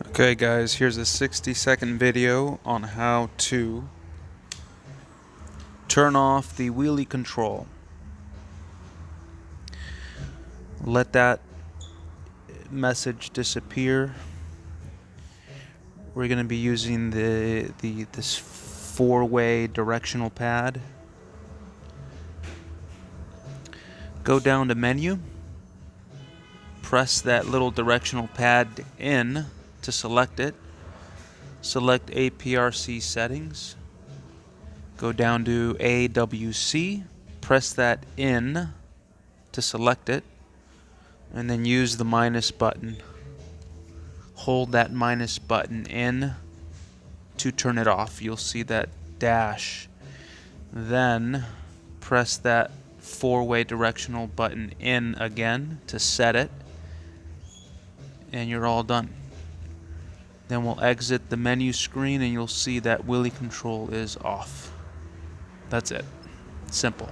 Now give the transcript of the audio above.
Okay guys, here's a 60-second video on how to turn off the wheelie control. Let that message disappear. We're going to be using this four-way directional pad. Go down to menu, press that little directional pad in to select it. Select APRC settings. Go down to AWC, press that in to select it, and then use the minus button. Hold that minus button in to turn it off. You'll see that dash. Then press that four-way directional button in again to set it, and you're all done. Then we'll exit the menu screen and you'll see that wheelie control is off. That's it. Simple.